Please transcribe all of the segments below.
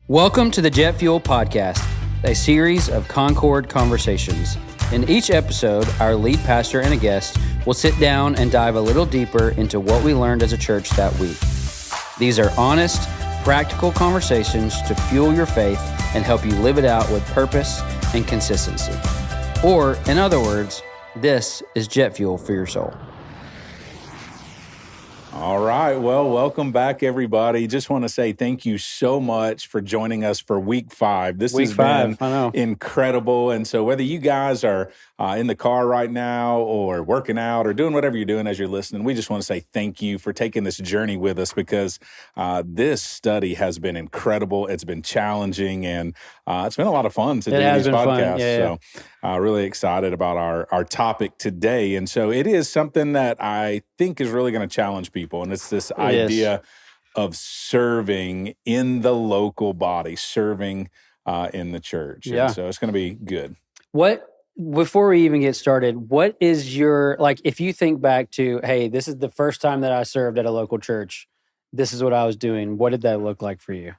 Welcome to the Jet Fuel Podcast, a series of Concord conversations. In each episode, our lead pastor and a guest will sit down and dive a little deeper into what we learned as a church that week. These are honest, practical conversations to fuel your faith and help you live it out with purpose and consistency. Or, in other words, this is jet fuel for your soul. All right. Well, welcome back, everybody. Just want to say thank you so much for joining us for week 5. This has been incredible. And so whether you guys are in the car right now or working out or doing whatever you're doing as you're listening, we just want to say thank you for taking this journey with us because this study has been incredible. It's been challenging and it's been a lot of fun to do these podcasts. Yeah. So really excited about our topic today. And so it is something that I think is really going to challenge people. And it's this idea of serving in the local body, serving in the church. Yeah. And so it's going to be good. Before we even get started, what is your, if you think back to, hey, this is the first time that I served at a local church, this is what I was doing. What did that look like for you?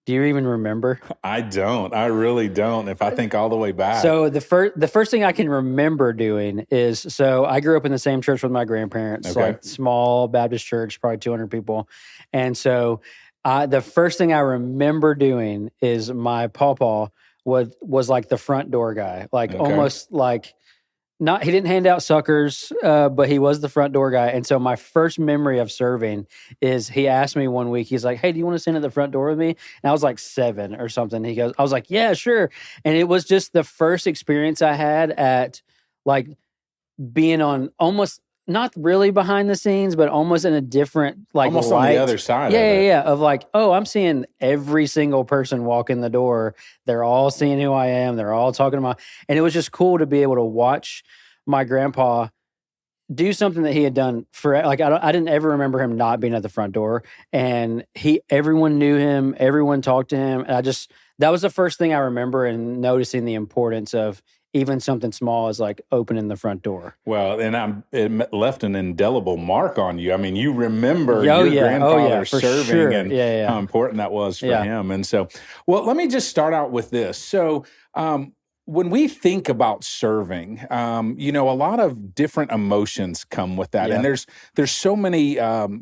Do you even remember? I don't. I really don't. If I think all the way back. So the first thing I can remember doing is, so I grew up in the same church with my grandparents, like small Baptist church, probably 200 people. And so the first thing I remember doing is my pawpaw was like the front door guy, almost like, not, he didn't hand out suckers, but he was the front door guy. And so my first memory of serving is he asked me one week, he's like, hey, do you want to stand at the front door with me? And I was like 7 or something. I was like, yeah, sure. And it was just the first experience I had at being on almost, not really behind the scenes, but almost in a different almost light. On the other side. Yeah. Of I'm seeing every single person walk in the door. They're all seeing who I am. They're all talking about, and it was just cool to be able to watch my grandpa do something that he had done for, I didn't ever remember him not being at the front door, and everyone knew him, everyone talked to him. And that was the first thing I remember, and noticing the importance of even something small as opening the front door. Well, and it left an indelible mark on you. I mean, you remember your grandfather serving and how important that was for him. And so, well, let me just start out with this. So, when we think about serving, a lot of different emotions come with that. And there's so many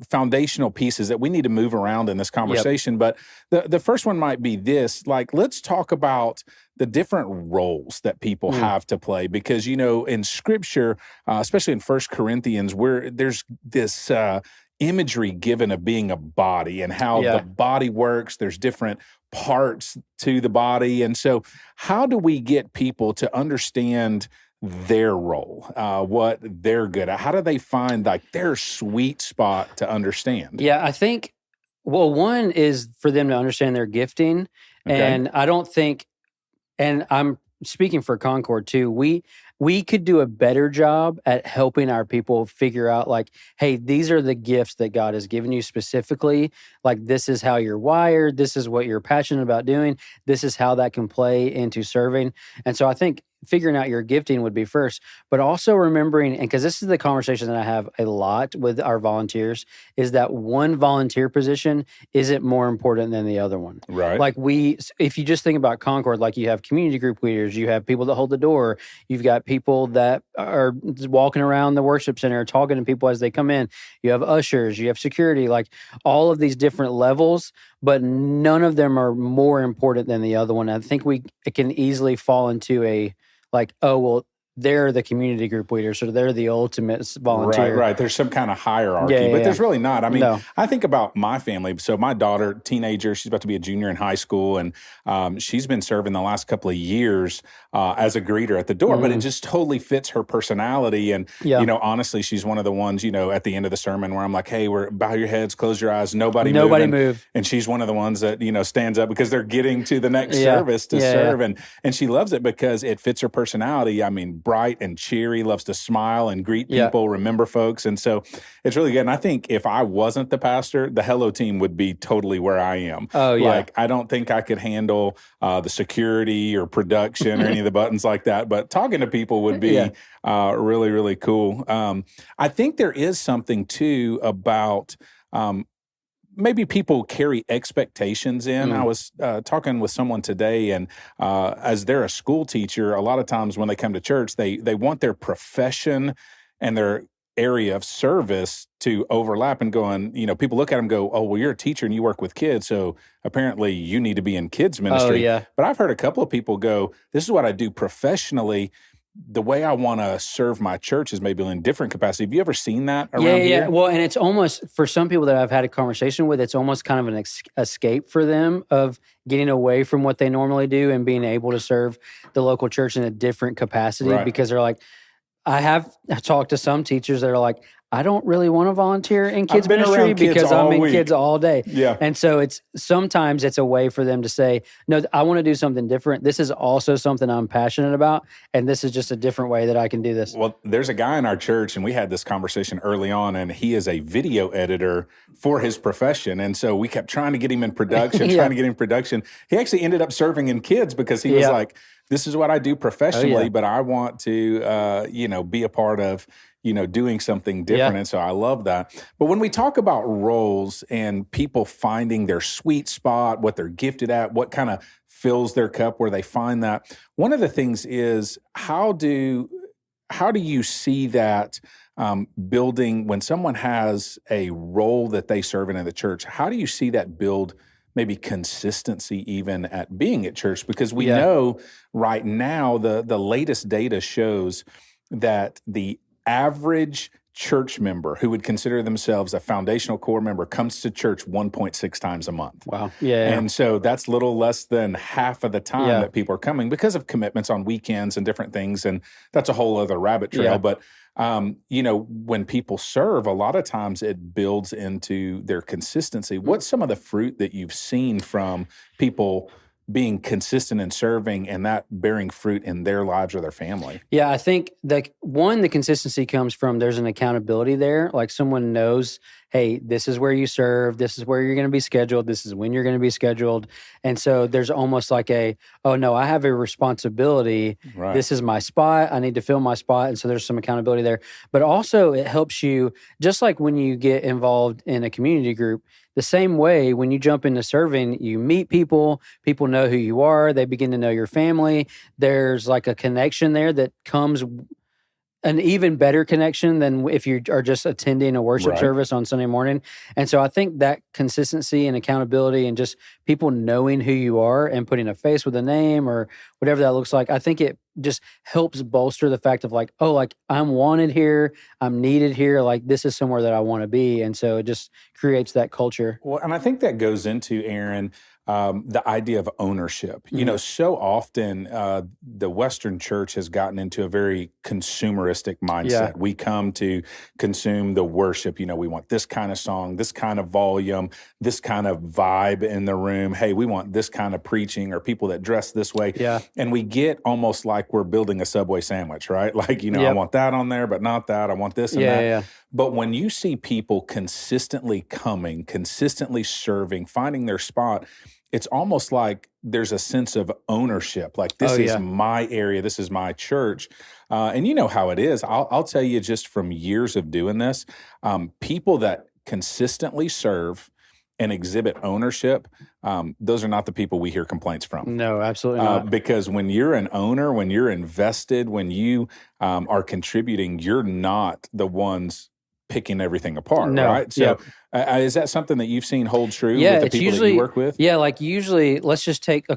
foundational pieces that we need to move around in this conversation. But the first one might be this, let's talk about the different roles that people have to play. Because, in Scripture, especially in 1 Corinthians, where there's this imagery given of being a body and how the body works. There's different parts to the body. And so how do we get people to understand their role, what they're good at? How do they find their sweet spot to understand? Yeah, I think, one is for them to understand their gifting. Okay. And I don't think, and I'm speaking for Concord too, we could do a better job at helping our people figure out hey, these are the gifts that God has given you specifically. This is how you're wired. This is what you're passionate about doing. This is how that can play into serving. And so I think figuring out your gifting would be first, but also remembering, and because this is the conversation that I have a lot with our volunteers, is that one volunteer position isn't more important than the other one. Right. If you just think about Concord, you have community group leaders, you have people that hold the door, you've got people that are walking around the worship center, talking to people as they come in, you have ushers, you have security, all of these different levels, but none of them are more important than the other one. I think it can easily fall into a they're the community group leaders, so they're the ultimate volunteer. Right. There's some kind of hierarchy, but there's really not. I mean, I think about my family. So my daughter, teenager, she's about to be a junior in high school, and she's been serving the last couple of years as a greeter at the door, but it just totally fits her personality. And, honestly, she's one of the ones, at the end of the sermon where I'm like, hey, bow your heads, close your eyes, nobody move. And she's one of the ones that, stands up because they're getting to the next service to serve. And she loves it because it fits her personality. I mean, bright and cheery, loves to smile and greet people, remember folks. And so it's really good. And I think if I wasn't the pastor, the Hello team would be totally where I am. Oh, yeah. I don't think I could handle the security or production or any of the buttons like that. But talking to people would be really, really cool. I think there is something, too, about maybe people carry expectations in. I was talking with someone today, and as they're a school teacher, a lot of times when they come to church, they want their profession and their area of service to overlap and going, people look at them and go, oh, well, you're a teacher and you work with kids, so apparently you need to be in kids ministry. Oh, yeah. But I've heard a couple of people go, this is what I do professionally. The way I want to serve my church is maybe in a different capacity. Have you ever seen that around here? Yeah. Well, and it's almost, for some people that I've had a conversation with, it's almost kind of an escape for them of getting away from what they normally do and being able to serve the local church in a different capacity, because they're like, I talked to some teachers that are like, I don't really want to volunteer in kids ministry because I'm in kids all day. Yeah. And so sometimes it's a way for them to say, no, I want to do something different. This is also something I'm passionate about. And this is just a different way that I can do this. Well, there's a guy in our church, and we had this conversation early on, and he is a video editor for his profession. And so we kept trying to get him in production, He actually ended up serving in kids because he was like, this is what I do professionally, but I want to, be a part of, doing something different. And so I love that. But when we talk about roles and people finding their sweet spot, what they're gifted at, what kind of fills their cup, where they find that, one of the things is how do you see that building when someone has a role that they serve in the church? How do you see that build maybe consistency even at being at church? Because we know right now the latest data shows that the average church member who would consider themselves a foundational core member comes to church 1.6 times a month. Wow. Yeah. And so that's little less than half of the time that people are coming because of commitments on weekends and different things. And that's a whole other rabbit trail. But when people serve, a lot of times it builds into their consistency. What's some of the fruit that you've seen from people being consistent in serving and that bearing fruit in their lives or their family? Yeah, I think the consistency comes from there's an accountability there. Like someone knows, hey, this is where you serve, this is where you're going to be scheduled, this is when you're going to be scheduled. And so there's almost like oh no, I have a responsibility. Right. This is my spot. I need to fill my spot. And so there's some accountability there. But also it helps you, just like when you get involved in a community group, the same way when you jump into serving, you meet people know who you are, they begin to know your family. There's like a connection there that comes, an even better connection than if you are just attending a worship service on Sunday morning. And so I think that consistency and accountability and just people knowing who you are and putting a face with a name or whatever that looks like, I think it just helps bolster the fact of like, oh, like I'm wanted here, I'm needed here, like this is somewhere that I want to be. And so it just creates that culture. Well, and I think that goes into, Aaron, the idea of ownership. Mm-hmm. So often the Western church has gotten into a very consumeristic mindset. Yeah. We come to consume the worship. We want this kind of song, this kind of volume, this kind of vibe in the room. Hey, we want this kind of preaching or people that dress this way. Yeah. And we get almost like we're building a Subway sandwich, right? Like, I want that on there, but not that. I want this and that. Yeah. But when you see people consistently coming, consistently serving, finding their spot, it's almost like there's a sense of ownership. Like this is my area, this is my church. And you know how it is. I'll tell you just from years of doing this, people that consistently serve and exhibit ownership, those are not the people we hear complaints from. No, absolutely not. Because when you're an owner, when you're invested, when you are contributing, you're not the ones picking everything apart, right? So is that something that you've seen hold true with the people that you work with? Yeah, like usually, let's take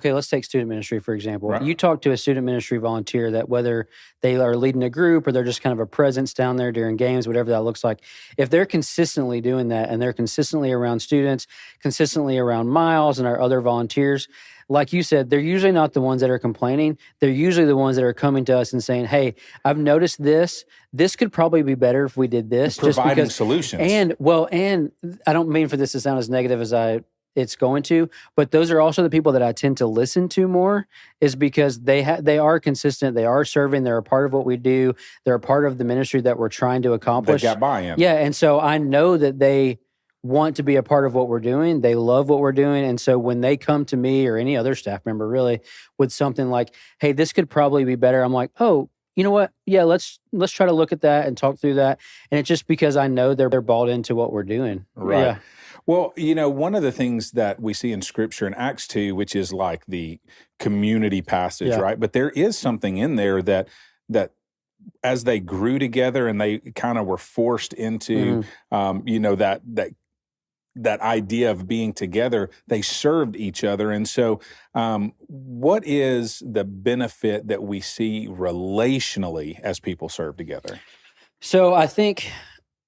student ministry, for example. Right. You talk to a student ministry volunteer that whether they are leading a group or they're just kind of a presence down there during games, whatever that looks like, if they're consistently doing that and they're consistently around students, consistently around Miles and our other volunteers, like you said, they're usually not the ones that are complaining. They're usually the ones that are coming to us and saying, hey, I've noticed this. This could probably be better if we did this. Providing solutions. And I don't mean for this to sound as negative as it's going to, but those are also the people that I tend to listen to more, is because they are consistent, they are serving, they're a part of what we do, they're a part of the ministry that we're trying to accomplish. They got buy-in. Yeah, and so I know that they want to be a part of what we're doing. They love what we're doing. And so when they come to me or any other staff member really with something like, hey, this could probably be better, I'm like, oh, you know what? Yeah, let's try to look at that and talk through that. And it's just because I know they're bought into what we're doing. Right. Yeah. Well, one of the things that we see in Scripture in Acts 2, which is like the community passage, right? But there is something in there that as they grew together and they kind of were forced into, that idea of being together, they served each other. And so what is the benefit that we see relationally as people serve together? So I think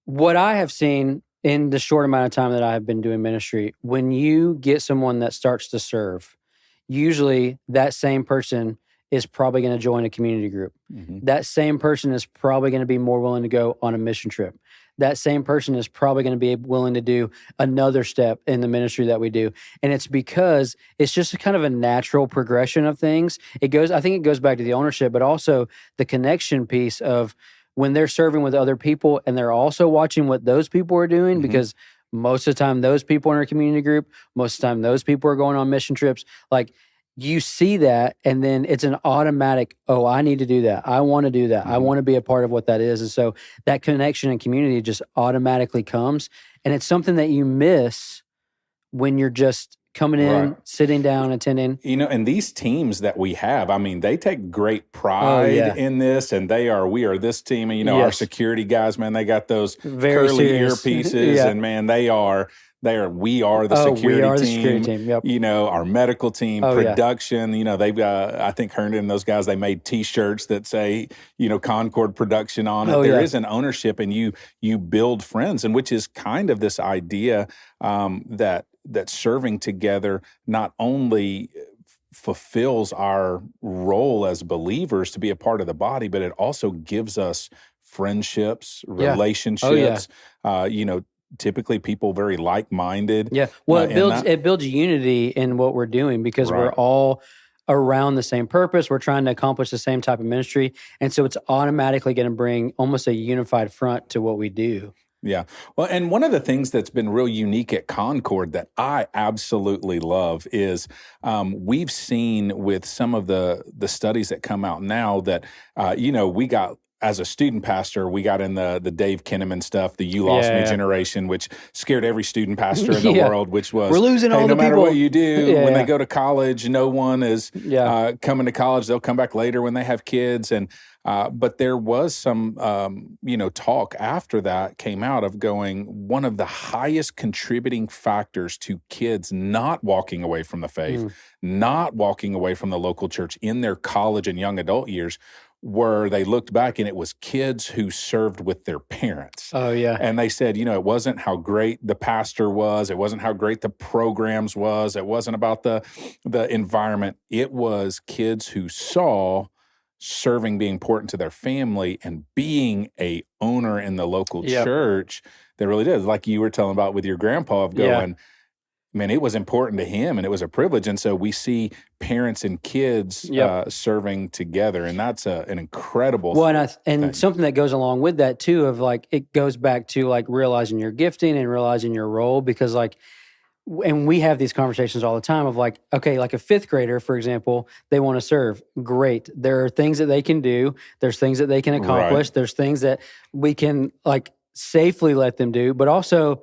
what I have seen in the short amount of time that I have been doing ministry, when you get someone that starts to serve, usually that same person is probably going to join a community group. Mm-hmm. That same person is probably going to be more willing to go on a mission trip. That same person is probably going to be willing to do another step in the ministry that we do. And it's because it's just kind of a natural progression of things. I think it goes back to the ownership, but also the connection piece of when they're serving with other people and they're also watching what those people are doing, mm-hmm. because most of the time those people in our community group, most of the time those people are going on mission trips. Like, you see that, and then it's an automatic, oh, I need to do that. I want to do that. Mm-hmm. I want to be a part of what that is. And so that connection and community just automatically comes. And it's something that you miss when you're just coming in, sitting down, attending. And these teams that we have, I mean, they take great pride in this, and we are this team. And, our security guys, man, they got those very curly serious earpieces, and man, we are the security team. Yep. Our medical team, production. They've I think Herndon and those guys, they made T-shirts that say, Concord Production on it. There is an ownership, and you build friends, and which is kind of this idea that serving together not only fulfills our role as believers to be a part of the body, but it also gives us friendships, relationships. Typically people very like-minded. Yeah. Well, it builds unity in what we're doing because we're all around the same purpose. We're trying to accomplish the same type of ministry. And so it's automatically going to bring almost a unified front to what we do. Yeah. Well, and one of the things that's been real unique at Concord that I absolutely love is we've seen with some of the studies that come out now that, we got, as a student pastor, we got in the Dave Kinnaman stuff, the You Lost Me generation, which scared every student pastor in the world, which was, we're losing all the no matter people. What you do, when they go to college, no one is coming to college. They'll come back later when they have kids. And but there was some, talk after that came out of going, one of the highest contributing factors to kids not walking away from the faith, not walking away from the local church in their college and young adult years, where they looked back and it was kids who served with their parents. Oh, yeah. And they said, it wasn't how great the pastor was. It wasn't how great the programs was. It wasn't about the environment. It was kids who saw serving being important to their family and being a owner in the local church that really did. Like you were telling about with your grandpa of going, man, it was important to him and it was a privilege. And so we see parents and kids serving together, and that's an incredible thing. Something that goes along with that too, of like, it goes back to like realizing your gifting and realizing your role, because like, and we have these conversations all the time of like, okay, like a fifth grader, for example, they want to serve. Great. There are things that they can do. There's things that they can accomplish. There's things that we can like safely let them do, but also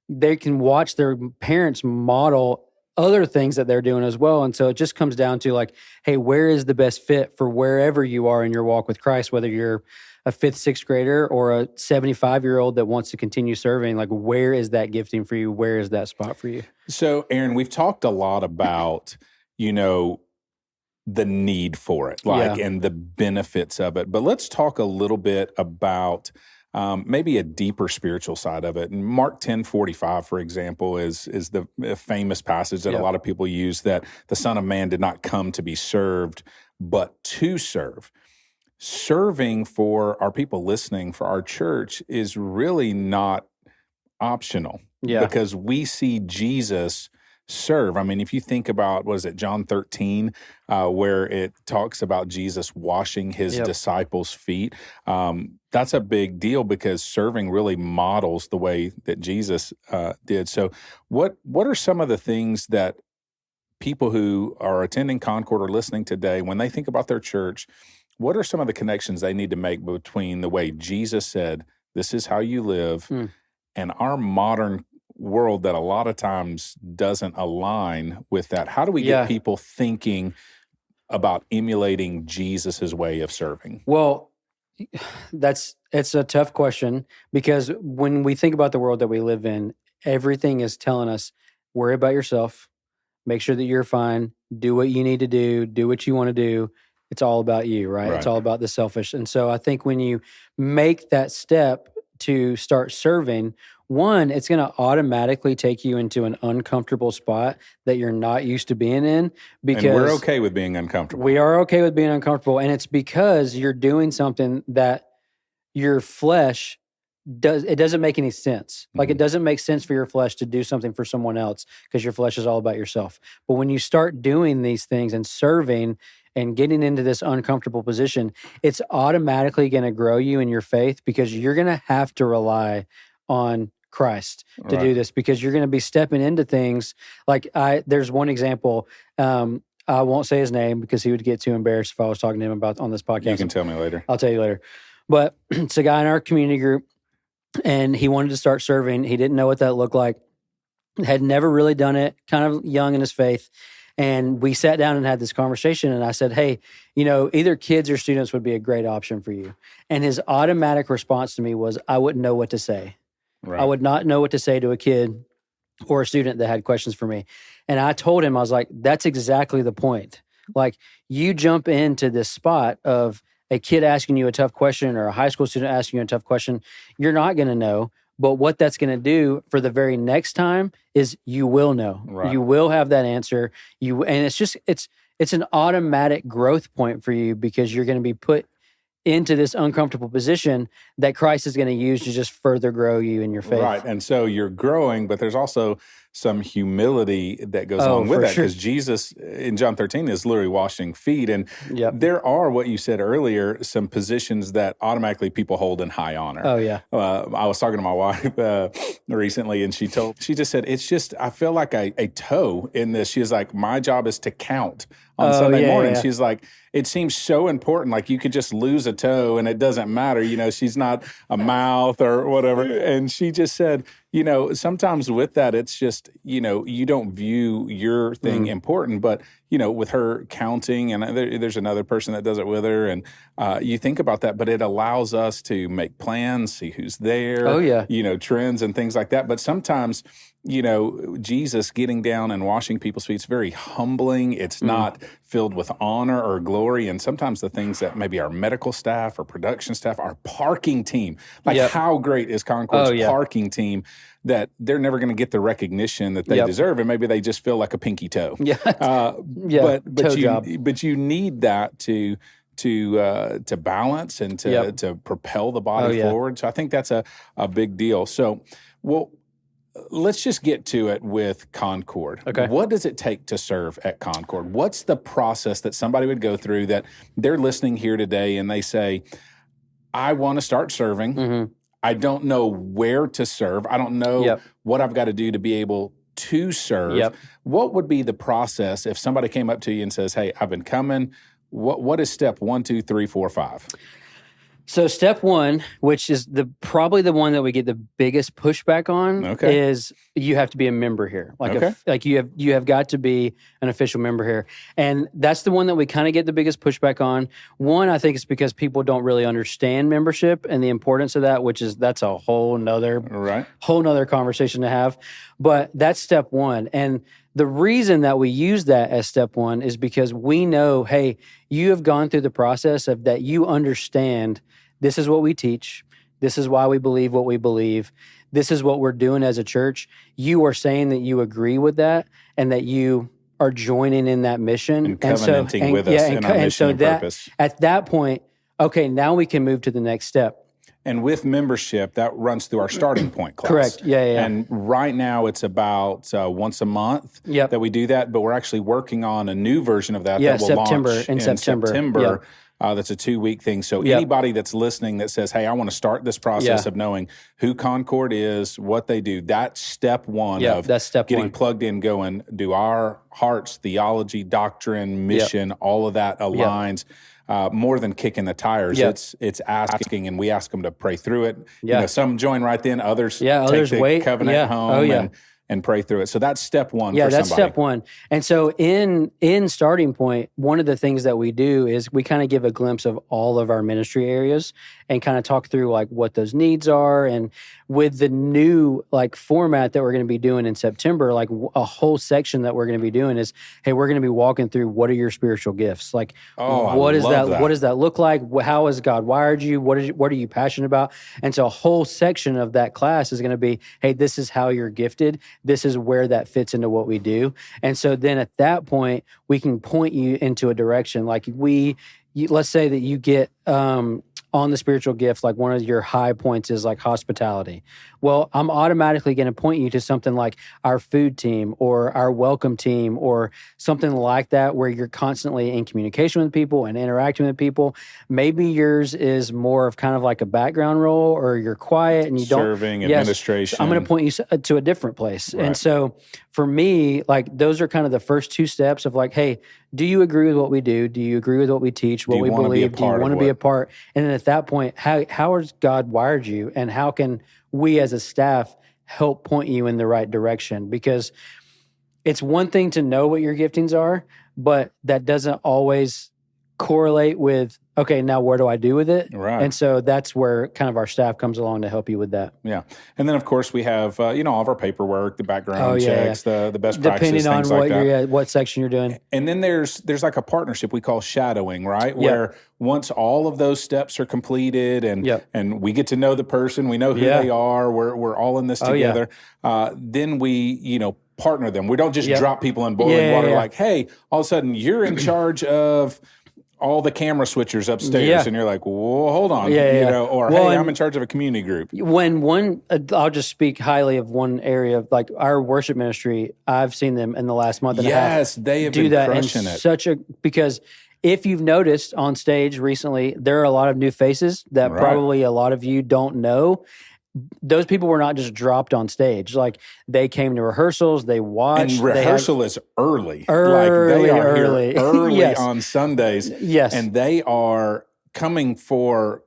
they can watch their parents model other things that they're doing as well. And so it just comes down to like, hey, where is the best fit for wherever you are in your walk with Christ, whether you're a fifth, sixth grader or a 75-year-old that wants to continue serving, like where is that gifting for you? Where is that spot for you? So Aaron, we've talked a lot about, the need for it, and the benefits of it, but let's talk a little bit about maybe a deeper spiritual side of it. And Mark 10:45, for example, is the famous passage that a lot of people use, that the Son of Man did not come to be served, but to serve. Serving for our people listening, for our church, is really not optional because we see Jesus serve. I mean, if you think about, John 13, where it talks about Jesus washing his disciples' feet, that's a big deal because serving really models the way that Jesus did. So what are some of the things that people who are attending Concord or listening today, when they think about their church, what are some of the connections they need to make between the way Jesus said, this is how you live, and our modern world that a lot of times doesn't align with that. How do we get people thinking about emulating Jesus's way of serving? Well, it's a tough question, because when we think about the world that we live in, everything is telling us, worry about yourself, make sure that you're fine, do what you need to do what you want to do. It's all about you, right? It's all about the selfish. And so I think when you make that step to start serving, one, it's going to automatically take you into an uncomfortable spot that you're not used to being in. Because and we're okay with being uncomfortable. We are okay with being uncomfortable. And it's because you're doing something that your flesh doesn't make any sense. Like, it doesn't make sense for your flesh to do something for someone else, because your flesh is all about yourself. But when you start doing these things and serving and getting into this uncomfortable position, it's automatically going to grow you in your faith, because you're going to have to rely on Christ to do this, because you're going to be stepping into things. Like, there's one example, I won't say his name because he would get too embarrassed if I was talking to him about on this podcast. You can tell me later. I'll tell you later. But it's a guy in our community group, and he wanted to start serving. He didn't know what that looked like, had never really done it, kind of young in his faith. And we sat down and had this conversation, and I said, hey, either kids or students would be a great option for you. And his automatic response to me was, I wouldn't know what to say. Right. I would not know what to say to a kid or a student that had questions for me. And I told him, I was like, that's exactly the point. Like, you jump into this spot of a kid asking you a tough question or a high school student asking you a tough question, you're not going to know. But what that's going to do for the very next time is you will know. Right. You will have that answer. And it's an automatic growth point for you, because you're going to be put into this uncomfortable position that Christ is going to use to just further grow you in your faith. Right. And so you're growing, but there's also some humility that goes on with that, because Jesus in John 13 is literally washing feet. And there are, what you said earlier, some positions that automatically people hold in high honor. Oh, yeah. I was talking to my wife recently, and she just said, it's just, I feel like a toe in this. She was like, my job is to count on Sunday morning. Yeah. She's like, it seems so important. Like, you could just lose a toe and it doesn't matter. She's not a mouth or whatever. And she just said, sometimes with that, it's just, you don't view your thing important, but, with her counting, and there's another person that does it with her, and you think about that, but it allows us to make plans, see who's there, trends and things like that. But sometimes, Jesus getting down and washing people's feet is very humbling. It's not filled with honor or glory. And sometimes the things that maybe our medical staff or production staff, our parking team, how great is Concord's parking team, that they're never going to get the recognition that they deserve, and maybe they just feel like a pinky toe. But you need that to balance and to propel the body forward. So I think that's a big deal. So, let's just get to it with Concord. Okay. What does it take to serve at Concord? What's the process that somebody would go through, that they're listening here today and they say, I want to start serving. I don't know where to serve. I don't know what I've got to do to be able to serve. What would be the process if somebody came up to you and says, hey, I've been coming. What is step 1, 2, 3, 4, 5? So step one, which is probably the one that we get the biggest pushback on, is you have to be a member here. You have got to be an official member here. And that's the one that we kind of get the biggest pushback on. One, I think it's because people don't really understand membership and the importance of that, that's a whole nother conversation to have. But that's step one. And the reason that we use that as step one is because we know, hey, you have gone through the process of that. You understand this is what we teach. This is why we believe what we believe. This is what we're doing as a church. You are saying that you agree with that and that you are joining in that mission. And covenanting with us in our mission and purpose. At that point, okay, now we can move to the next step. And with membership, that runs through our starting point class. Correct. Yeah. And right now, it's about once a month that we do that. But we're actually working on a new version of that that will launch in September. That's a 2-week thing. So anybody that's listening that says, hey, I want to start this process of knowing who Concord is, what they do, that's step one of that's step getting one. Plugged in, going, do our hearts, theology, doctrine, mission, all of that aligns. More than kicking the tires, it's asking, and we ask them to pray through it. Some join right then, others take the covenant home and pray through it. So that's step one. Yeah, for that's somebody. step one. And so in Starting Point, one of the things that we do is we kind of give a glimpse of all of our ministry areas and kind of talk through like what those needs are. And with the new like format that we're going to be doing in September, like a whole section that we're going to be doing is, hey, we're going to be walking through what are your spiritual gifts? Like, what is that? What does that look like? How has God wired you? What are you passionate about? And so a whole section of that class is going to be, hey, this is how you're gifted. This is where that fits into what we do. And so then at that point, we can point you into a direction. Like let's say that you get on the spiritual gifts, like one of your high points is like hospitality. Well, I'm automatically going to point you to something like our food team or our welcome team or something like that, where you're constantly in communication with people and interacting with people. Maybe yours is more of kind of like a background role, or you're quiet and you don't serving administration. So I'm going to point you to a different place. Right. And so for me, like those are kind of the first two steps of like, hey, do you agree with what we do? Do you agree with what we teach, what we believe? Do you want to be a part? And then at that point, how has God wired you? And how can we as a staff help point you in the right direction? Because it's one thing to know what your giftings are, but that doesn't always correlate with, okay, now what do I do with it? Right. And so that's where kind of our staff comes along to help you with that. Yeah. And then, of course, we have, all of our paperwork, the background checks, the best practices, depending on things like that. What section you're doing. And then there's like a partnership we call shadowing, right? Where once all of those steps are completed and we get to know the person, we know who they are, we're all in this together, then we, partner them. We don't just drop people in boiling water like, hey, all of a sudden you're in charge of all the camera switchers upstairs, and you're like, "Whoa, hold on," or hey, I'm in charge of a community group. I'll just speak highly of one area of like our worship ministry. I've seen them in the last month and a half. Yes, they have do been that crushing it. Because if you've noticed on stage recently, there are a lot of new faces that probably a lot of you don't know. Those people were not just dropped on stage. Like they came to rehearsals, they watched. And rehearsal is early. Like they are here early on Sundays. Yes. And they are coming for,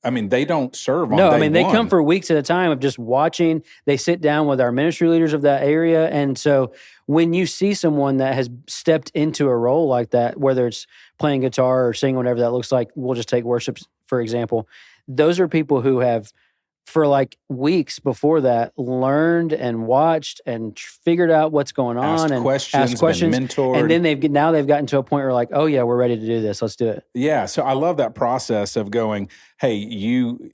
they don't serve on day one. They come for weeks at a time of just watching. They sit down with our ministry leaders of that area. And so when you see someone that has stepped into a role like that, whether it's playing guitar or singing, whatever that looks like, we'll just take worship, for example. Those are people who have, for like weeks before that, learned and watched and figured out what's going on, asked questions, been mentored. And then they've gotten to a point where like, oh yeah, we're ready to do this. Let's do it. Yeah. So I love that process of going, hey, you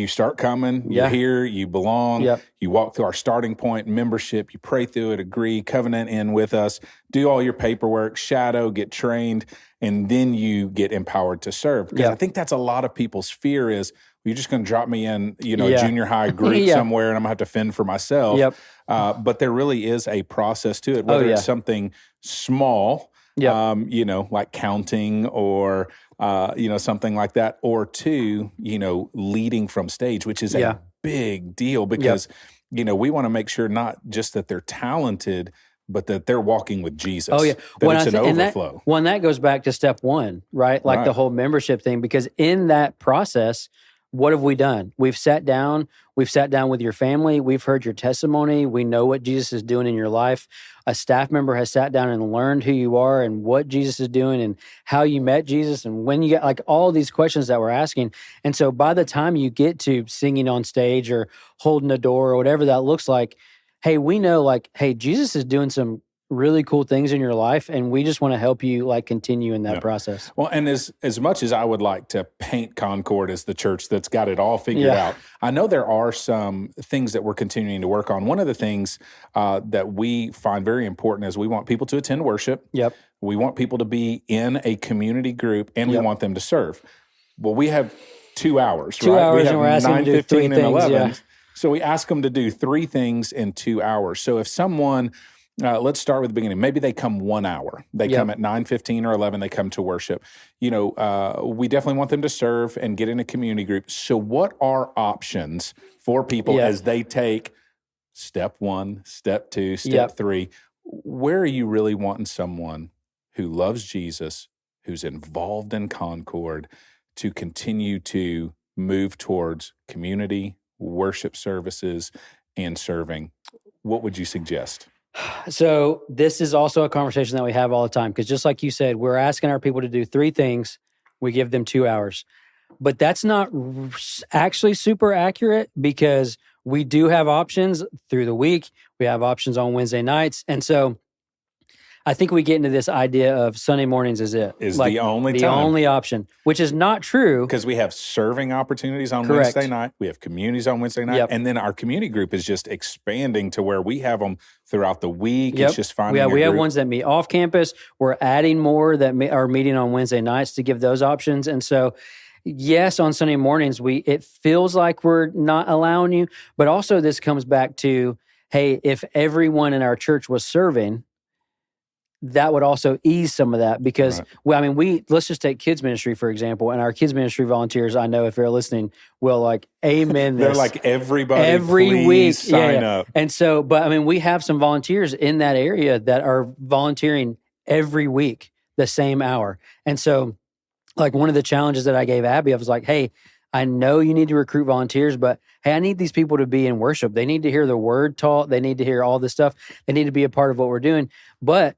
start coming, you're here, you belong, you walk through our Starting Point membership, you pray through it, agree, covenant in with us, do all your paperwork, shadow, get trained, and then you get empowered to serve. Because I think that's a lot of people's fear is, you're just going to drop me in, a junior high group somewhere, and I'm going to have to fend for myself. But there really is a process to it, whether it's something small, like counting or, something like that, or two, leading from stage, which is a big deal because, we want to make sure not just that they're talented, but that they're walking with Jesus. Oh, yeah. That it's an overflow. And that goes back to step one, right? Like the whole membership thing, because in that process, what have we done? We've sat down with your family. We've heard your testimony. We know what Jesus is doing in your life. A staff member has sat down and learned who you are and what Jesus is doing and how you met Jesus and when you get, like, all these questions that we're asking. And so by the time you get to singing on stage or holding a door or whatever that looks like, hey, we know, like, hey, Jesus is doing some really cool things in your life, and we just want to help you like continue in that process. Well, and as much as I would like to paint Concord as the church that's got it all figured out, I know there are some things that we're continuing to work on. One of the things that we find very important is we want people to attend worship. We want people to be in a community group, and we want them to serve. Well, we have 2 hours, 2 right? hours, we have and we're asking 9, them to do 3 15, and things, 11. So we ask them to do 3 things in 2 hours. So if someone let's start with the beginning. Maybe they come 1 hour. They come at 9:15 or 11. They come to worship. We definitely want them to serve and get in a community group. So what are options for people as they take step 1, step 2, step 3? Where are you really wanting someone who loves Jesus, who's involved in Concord, to continue to move towards community, worship services, and serving? What would you suggest? So this is also a conversation that we have all the time, because just like you said, we're asking our people to do 3 things. We give them 2 hours. But that's not actually super accurate, because we do have options through the week. We have options on Wednesday nights. And so I think we get into this idea of Sunday mornings is it. Is like the only option, which is not true. Because we have serving opportunities on Wednesday night. We have communities on Wednesday night. And then our community group is just expanding to where we have them throughout the week. It's just finding we have ones that meet off campus. We're adding more that are meeting on Wednesday nights to give those options. And so, yes, on Sunday mornings, it feels like we're not allowing you. But also this comes back to, hey, if everyone in our church was serving, that would also ease some of that, because let's just take kids ministry, for example, and our kids ministry volunteers, I know if they're listening, will amen this. They're like, every week sign up. And so, but we have some volunteers in that area that are volunteering every week, the same hour. And so one of the challenges that I gave Abby, I was like, hey, I know you need to recruit volunteers, but hey, I need these people to be in worship. They need to hear the word taught. They need to hear all this stuff. They need to be a part of what we're doing. But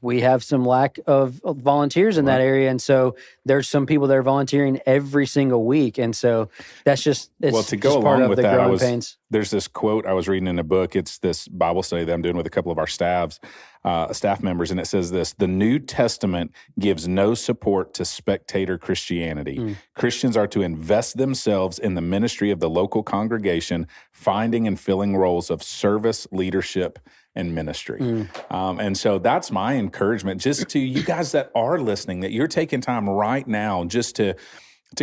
we have some lack of volunteers in that area. And so there's some people that are volunteering every single week. And so that's just, to go along with that, there's this quote I was reading in a book. It's this Bible study that I'm doing with a couple of our staff members. And it says this: the New Testament gives no support to spectator Christianity. Christians are to invest themselves in the ministry of the local congregation, finding and filling roles of service, leadership, and ministry. And so that's my encouragement just to you guys that are listening, that you're taking time right now just to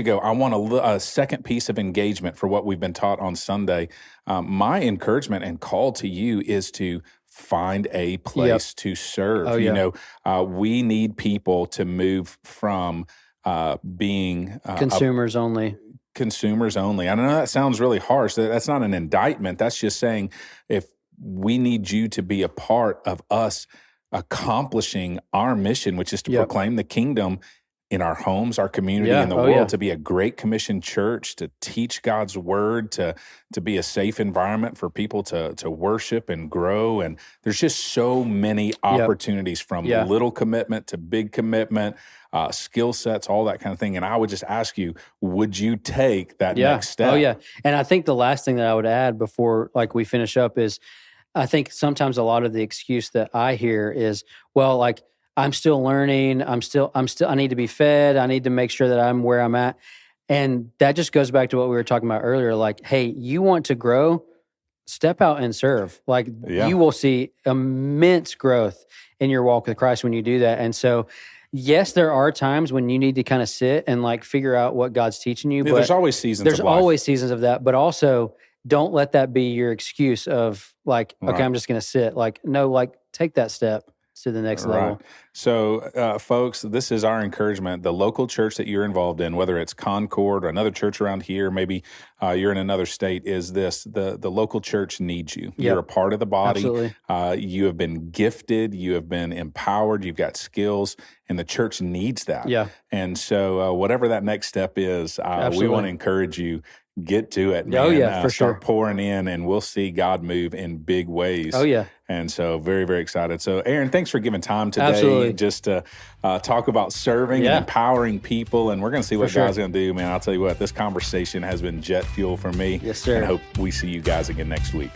go, I want a second piece of engagement for what we've been taught on Sunday. My encouragement and call to you is to find a place to serve. We need people to move from being consumers only. Consumers only. I know that sounds really harsh. That's not an indictment. That's just saying, if we need you to be a part of us accomplishing our mission, which is to proclaim the kingdom in our homes, our community, in the world, to be a Great Commission church, to teach God's word, to be a safe environment for people to worship and grow. And there's just so many opportunities from little commitment to big commitment, skill sets, all that kind of thing. And I would just ask you, would you take that next step? Oh, yeah. And I think the last thing that I would add before we finish up is, I think sometimes a lot of the excuse that I hear is, well, I'm still learning. I need to be fed. I need to make sure that I'm where I'm at. And that just goes back to what we were talking about earlier. Hey, you want to grow, step out and serve. You will see immense growth in your walk with Christ when you do that. And so, yes, there are times when you need to kind of sit and figure out what God's teaching you. But there's always seasons. There's always seasons of that. But also, don't let that be your excuse of okay, I'm just going to sit. No, take that step to the next level. So, folks, this is our encouragement. The local church that you're involved in, whether it's Concord or another church around here, maybe you're in another state, is this: the local church needs you. You're a part of the body. Absolutely. You have been gifted. You have been empowered. You've got skills, and the church needs that. And so, whatever that next step is, we want to encourage you. Get to it, man. For start sure. pouring in, and we'll see God move in big ways. And so very, very excited. So Aaron, thanks for giving time today just to talk about serving and empowering people. And we're going to see what God's going to do, man. I'll tell you what, this conversation has been jet fuel for me. Yes, sir. And I hope we see you guys again next week.